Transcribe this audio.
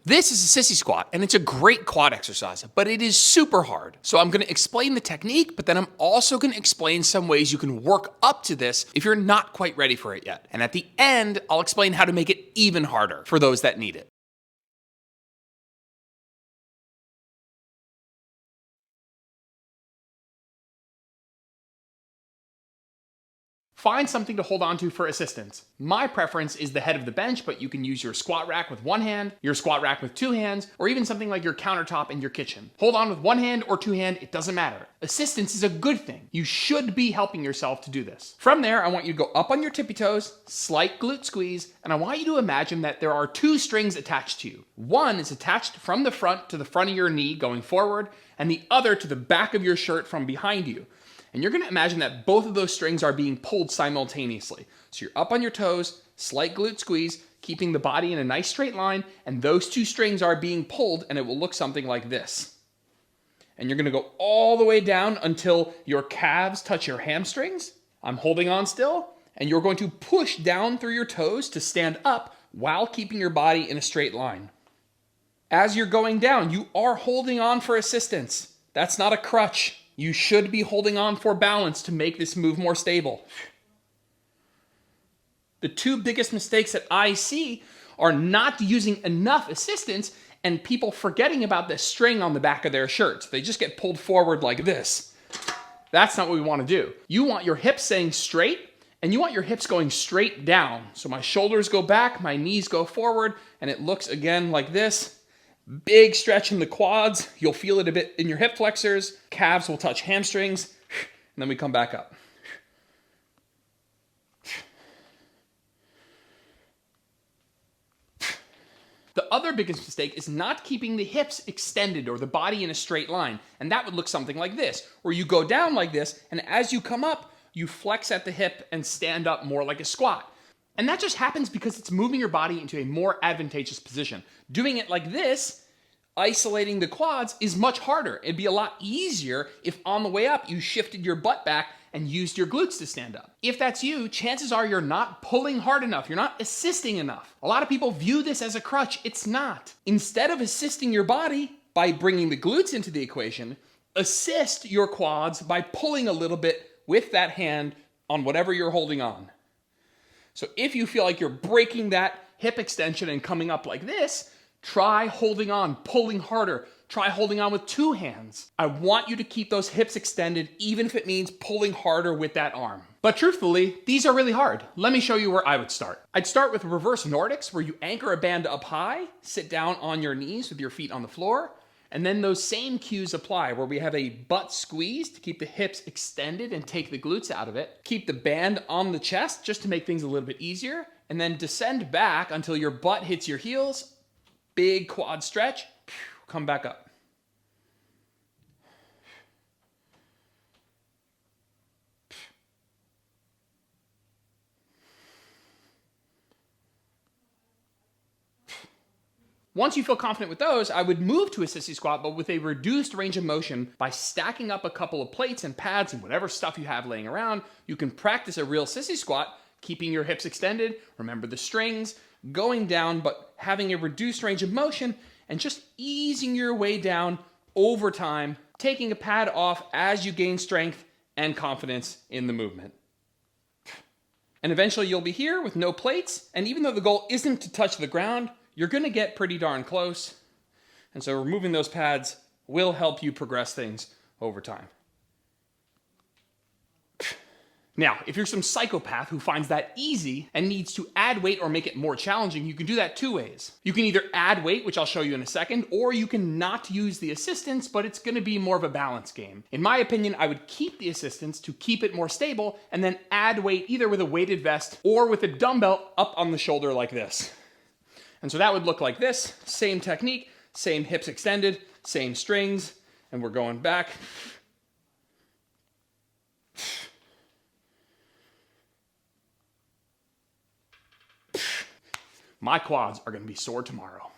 This is a sissy squat, and it's a great quad exercise, but it is super hard. So I'm gonna explain the technique, but then I'm also gonna explain some ways you can work up to this if you're not quite ready for it yet. And at the end, I'll explain how to make it even harder for those that need it. Find something to hold on to for assistance. My preference is the head of the bench, but you can use your squat rack with one hand, your squat rack with two hands, or even something like your countertop in your kitchen. Hold on with one hand or two hand, it doesn't matter. Assistance is a good thing. You should be helping yourself to do this. From there, I want you to go up on your tippy toes, slight glute squeeze, and I want you to imagine that there are two strings attached to you. One is attached from the front to the front of your knee going forward, and the other to the back of your shirt from behind you. And you're gonna imagine that both of those strings are being pulled simultaneously. So you're up on your toes, slight glute squeeze, keeping the body in a nice straight line, and those two strings are being pulled, and it will look something like this. And you're gonna go all the way down until your calves touch your hamstrings. I'm holding on still, and you're going to push down through your toes to stand up while keeping your body in a straight line. As you're going down, you are holding on for assistance. That's not a crutch. You should be holding on for balance to make this move more stable. The two biggest mistakes that I see are not using enough assistance and people forgetting about the string on the back of their shirts. They just get pulled forward like this. That's not what we want to do. You want your hips staying straight, and you want your hips going straight down. So my shoulders go back, my knees go forward, and it looks again like this. Big stretch in the quads. You'll feel it a bit in your hip flexors. Calves will touch hamstrings. And then we come back up. The other biggest mistake is not keeping the hips extended or the body in a straight line. And that would look something like this, where you go down like this, and as you come up, you flex at the hip and stand up more like a squat. And that just happens because it's moving your body into a more advantageous position. Doing it like this, isolating the quads, is much harder. It'd be a lot easier if on the way up you shifted your butt back and used your glutes to stand up. If that's you, chances are you're not pulling hard enough. You're not assisting enough. A lot of people view this as a crutch. It's not. Instead of assisting your body by bringing the glutes into the equation, assist your quads by pulling a little bit with that hand on whatever you're holding on. So if you feel like you're breaking that hip extension and coming up like this, try holding on, pulling harder. Try holding on with two hands. I want you to keep those hips extended, even if it means pulling harder with that arm. But truthfully, these are really hard. Let me show you where I would start. I'd start with reverse Nordics, where you anchor a band up high, sit down on your knees with your feet on the floor, and then those same cues apply, where we have a butt squeeze to keep the hips extended and take the glutes out of it. Keep the band on the chest just to make things a little bit easier, and then descend back until your butt hits your heels. Big quad stretch, come back up. Once you feel confident with those, I would move to a sissy squat, but with a reduced range of motion by stacking up a couple of plates and pads and whatever stuff you have laying around. You can practice a real sissy squat, keeping your hips extended, remember the strings, going down, but having a reduced range of motion and just easing your way down over time, taking a pad off as you gain strength and confidence in the movement. And eventually you'll be here with no plates, and even though the goal isn't to touch the ground, you're gonna get pretty darn close. And so removing those pads will help you progress things over time. Now, if you're some psychopath who finds that easy and needs to add weight or make it more challenging, you can do that two ways. You can either add weight, which I'll show you in a second, or you can not use the assistance, but it's gonna be more of a balance game. In my opinion, I would keep the assistance to keep it more stable and then add weight either with a weighted vest or with a dumbbell up on the shoulder like this. And so that would look like this, same technique, same hips extended, same strings, and we're going back. My quads are gonna be sore tomorrow.